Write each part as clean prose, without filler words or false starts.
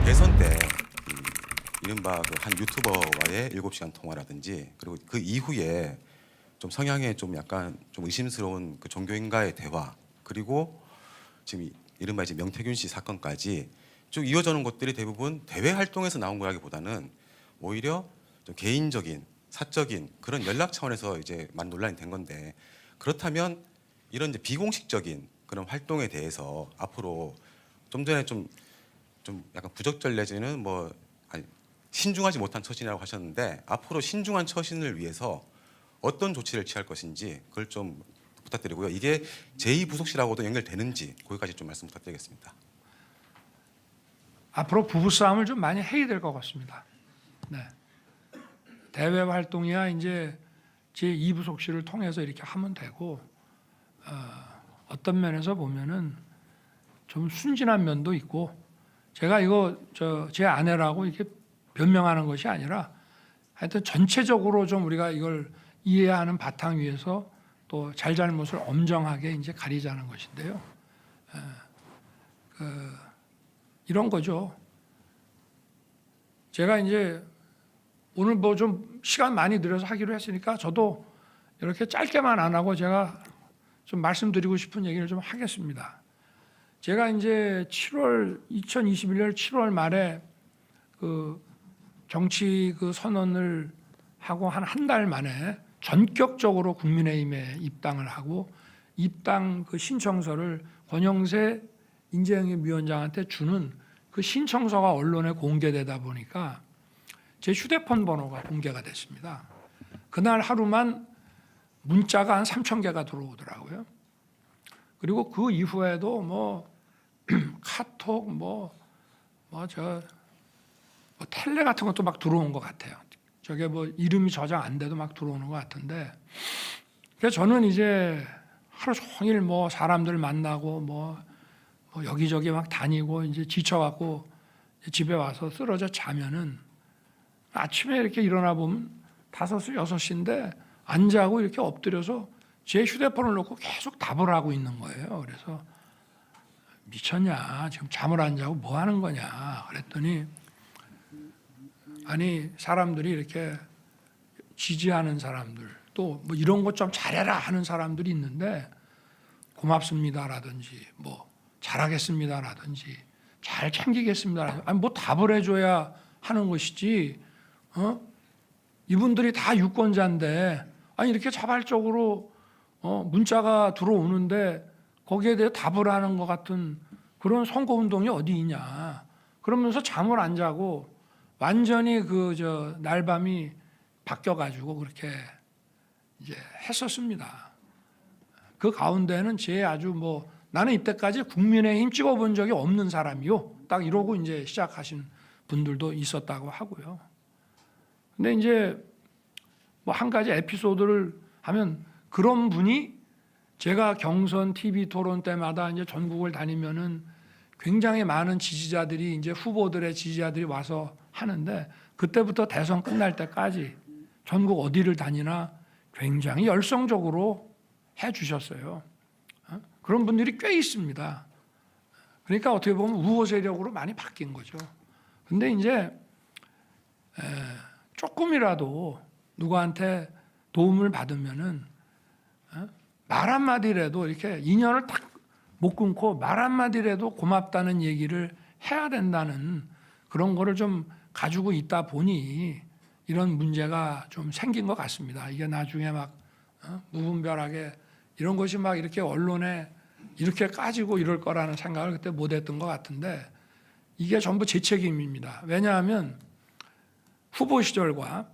대선 때 이른바 그 한 유튜버와의 7시간 통화라든지 그리고 그 이후에 좀 성향에 좀 약간 좀 의심스러운 그 종교인과의 대화 그리고 지금 이른바 이제 명태균 씨 사건까지 쭉 이어져는 것들이 대부분 대외 활동에서 나온 거라기보다는 오히려 좀 개인적인 사적인 그런 연락 차원에서 이제 많은 논란이 된 건데 그렇다면 이런 이제 비공식적인 그런 활동에 대해서 앞으로 좀 전에 좀 약간 부적절 내지는 뭐 아니, 신중하지 못한 처신이라고 하셨는데 앞으로 신중한 처신을 위해서 어떤 조치를 취할 것인지 그걸 좀 부탁드리고요. 이게 제2부속실하고도 연결되는지 거기까지 좀 말씀 부탁드리겠습니다. 앞으로 부부싸움을 좀 많이 해야 될 것 같습니다. 네. 대외 활동이야 이제 제2부속실을 통해서 이렇게 하면 되고 어떤 면에서 보면은 좀 순진한 면도 있고 제가 이거 제 아내라고 이렇게 변명하는 것이 아니라 하여튼 전체적으로 좀 우리가 이걸 이해하는 바탕 위에서 또 잘잘못을 엄정하게 이제 가리자는 것인데요. 이런 거죠. 제가 이제 오늘 뭐 좀 시간 많이 들여서 하기로 했으니까 저도 이렇게 짧게만 안 하고 제가 좀 말씀드리고 싶은 얘기를 좀 하겠습니다. 제가 이제 2021년 7월 말에 그 정치 그 선언을 하고 한 달 만에 전격적으로 국민의힘에 입당을 하고 입당 그 신청서를 권영세 인재영입위원장한테 주는 그 신청서가 언론에 공개되다 보니까 제 휴대폰 번호가 공개가 됐습니다. 그날 하루만 문자가 한 3,000개가 들어오더라고요. 그리고 그 이후에도 뭐 카톡 텔레 같은 것도 막 들어온 것 같아요. 저게 뭐 이름이 저장 안 돼도 막 들어오는 것 같은데 그래서 저는 이제 하루 종일 뭐 사람들 만나고 뭐 여기저기 막 다니고 이제 지쳐갖고 집에 와서 쓰러져 자면은 아침에 이렇게 일어나 보면 5시, 6시인데 안 자고 이렇게 엎드려서 제 휴대폰을 놓고 계속 답을 하고 있는 거예요. 그래서 미쳤냐? 지금 잠을 안 자고 뭐 하는 거냐? 그랬더니 아니 사람들이 이렇게 지지하는 사람들 또 뭐 이런 것 좀 잘해라 하는 사람들이 있는데 고맙습니다라든지 뭐 잘하겠습니다라든지 잘 챙기겠습니다. 아니 뭐 답을 해줘야 하는 것이지. 이분들이 다 유권자인데 아니 이렇게 자발적으로 문자가 들어오는데 거기에 대해 답을 하는 것 같은 그런 선거운동이 어디 있냐. 그러면서 잠을 안 자고 완전히 날밤이 바뀌어가지고 그렇게 이제 했었습니다. 그 가운데는 제 아주 뭐 나는 이때까지 국민의힘 찍어본 적이 없는 사람이요. 딱 이러고 이제 시작하신 분들도 있었다고 하고요. 근데 이제 뭐 한 가지 에피소드를 하면 그런 분이 제가 경선 TV 토론 때마다 이제 전국을 다니면은 굉장히 많은 지지자들이 이제 후보들의 지지자들이 와서 하는데 그때부터 대선 끝날 때까지 전국 어디를 다니나 굉장히 열성적으로 해 주셨어요. 그런 분들이 꽤 있습니다. 그러니까 어떻게 보면 우호 세력으로 많이 바뀐 거죠. 근데 이제 조금이라도 누구한테 도움을 받으면은 말 한마디라도 이렇게 인연을 딱 못 끊고 말 한마디라도 고맙다는 얘기를 해야 된다는 그런 거를 좀 가지고 있다 보니 이런 문제가 좀 생긴 것 같습니다. 이게 나중에 막 무분별하게 이런 것이 막 이렇게 언론에 이렇게 까지고 이럴 거라는 생각을 그때 못 했던 것 같은데 이게 전부 제 책임입니다. 왜냐하면 후보 시절과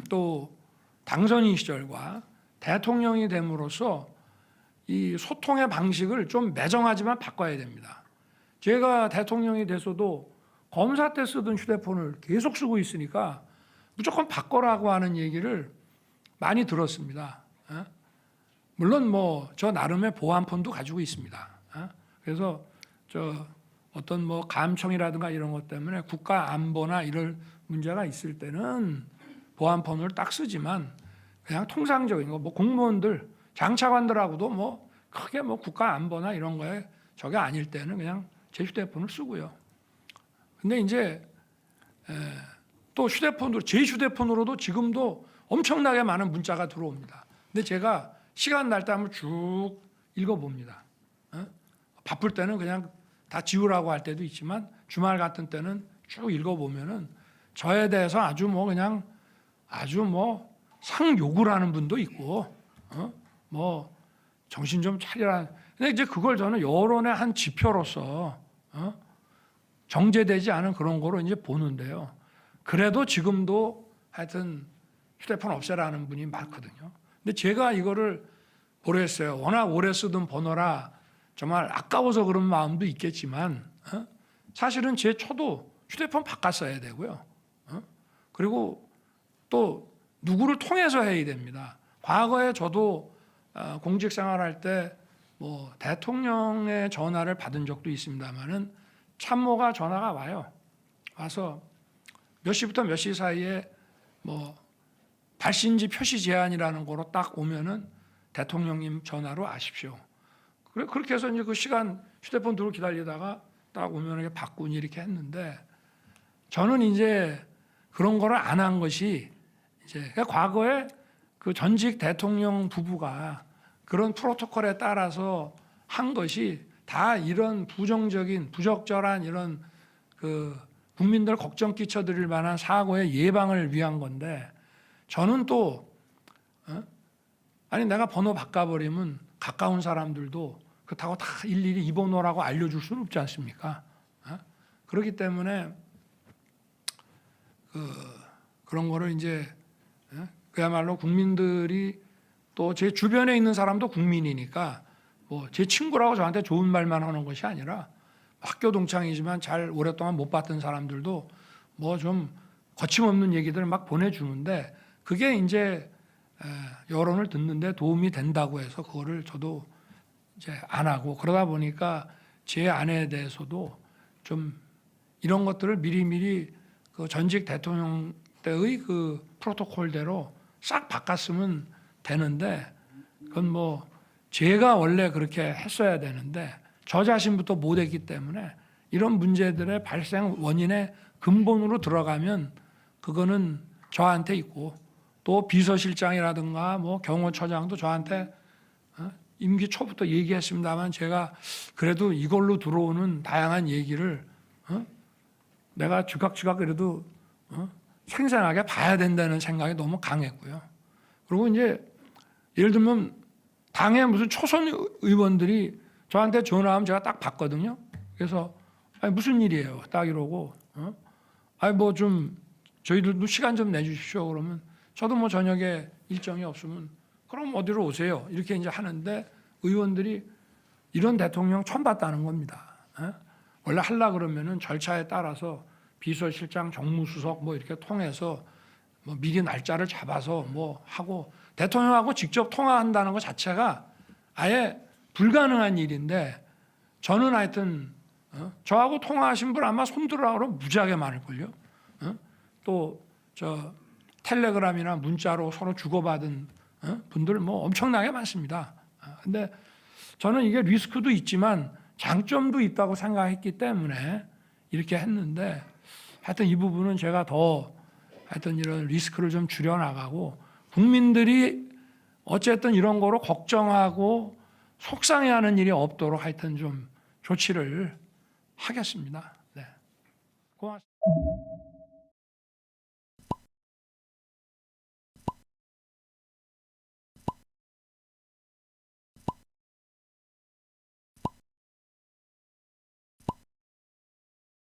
또 당선인 시절과 대통령이 됨으로써 이 소통의 방식을 좀 매정하지만 바꿔야 됩니다. 제가 대통령이 돼서도 검사 때 쓰던 휴대폰을 계속 쓰고 있으니까 무조건 바꿔라고 하는 얘기를 많이 들었습니다. 물론 뭐 저 나름의 보안폰도 가지고 있습니다. 그래서 어떤 뭐 감청이라든가 이런 것 때문에 국가 안보나 이럴 문제가 있을 때는 보안폰을 딱 쓰지만 그냥 통상적인 거 뭐 공무원들 장차관들하고도 뭐 크게 뭐 국가 안보나 이런 거에 저게 아닐 때는 그냥 제 휴대폰을 쓰고요. 근데 이제 또 휴대폰으로 제 휴대폰으로도 지금도 엄청나게 많은 문자가 들어옵니다. 근데 제가 시간 날 때 한번 쭉 읽어봅니다. 바쁠 때는 그냥 다 지우라고 할 때도 있지만 주말 같은 때는 쭉 읽어보면은 저에 대해서 아주 뭐 그냥 아주 뭐 상욕을 하는 분도 있고 뭐 정신 좀 차리라. 근데 이제 그걸 저는 여론의 한 지표로서 정제되지 않은 그런 거로 이제 보는데요. 그래도 지금도 하여튼 휴대폰 없애라는 분이 많거든요. 근데 제가 이거를 모르겠어요. 워낙 오래 쓰던 번호라 정말 아까워서 그런 마음도 있겠지만 사실은 저도 휴대폰 바꿨어야 되고요. 그리고 또 누구를 통해서 해야 됩니다. 과거에 저도 공직 생활할 때 뭐 대통령의 전화를 받은 적도 있습니다만은 참모가 전화가 와서 몇 시부터 몇 시 사이에 뭐 발신지 표시 제한이라는 거로 딱 오면은 대통령님 전화로 아십시오. 그렇게 해서 이제 그 시간 휴대폰 들고 기다리다가 딱 오면 이렇게 바꾸니 이렇게 했는데 저는 이제 그런 거를 안 한 것이 이제 그러니까 과거에 그 전직 대통령 부부가 그런 프로토콜에 따라서 한 것이 다 이런 부적절한 이런 그 국민들 걱정 끼쳐드릴 만한 사고의 예방을 위한 건데 저는 또 아니 내가 번호 바꿔버리면 가까운 사람들도 그렇다고 다 일일이 이 번호라고 알려줄 수는 없지 않습니까? 그렇기 때문에 그런 거를 이제 그야말로 국민들이 또 제 주변에 있는 사람도 국민이니까 뭐 제 친구라고 저한테 좋은 말만 하는 것이 아니라 학교 동창이지만 잘 오랫동안 못 봤던 사람들도 뭐 좀 거침없는 얘기들을 막 보내주는데 그게 이제 여론을 듣는데 도움이 된다고 해서 그거를 저도 이제 안 하고 그러다 보니까 제 아내에 대해서도 좀 이런 것들을 미리미리 그 전직 대통령 때의 그 프로토콜대로 싹 바꿨으면 되는데 그건 뭐 제가 원래 그렇게 했어야 되는데 저 자신부터 못했기 때문에 이런 문제들의 발생 원인의 근본으로 들어가면 그거는 저한테 있고 또 비서실장이라든가 뭐 경호처장도 저한테 임기 초부터 얘기했습니다만 제가 그래도 이걸로 들어오는 다양한 얘기를 내가 주각주각 그래도 생생하게 봐야 된다는 생각이 너무 강했고요. 그리고 이제 예를 들면 당의 무슨 초선 의원들이 저한테 전화하면 제가 딱 받거든요. 그래서 아니 무슨 일이에요? 딱 이러고 아니 뭐 좀 저희들도 시간 좀 내주십시오. 그러면 저도 뭐 저녁에 일정이 없으면 그럼 어디로 오세요? 이렇게 이제 하는데 의원들이 이런 대통령 처음 봤다는 겁니다. 원래 하려 그러면은 절차에 따라서 비서실장, 정무수석 뭐 이렇게 통해서 뭐 미리 날짜를 잡아서 뭐 하고 대통령하고 직접 통화한다는 것 자체가 아예 불가능한 일인데 저는 하여튼 저하고 통화하신 분 아마 손들어라 그러면 무지하게 많을걸요. 또 저 텔레그램이나 문자로 서로 주고받은 분들 뭐 엄청나게 많습니다. 근데 저는 이게 리스크도 있지만 장점도 있다고 생각했기 때문에 이렇게 했는데 하여튼 이 부분은 제가 더 하여튼 이런 리스크를 좀 줄여나가고 국민들이 어쨌든 이런 거로 걱정하고 속상해하는 일이 없도록 하여튼 좀 조치를 하겠습니다. 네. 고맙습니다.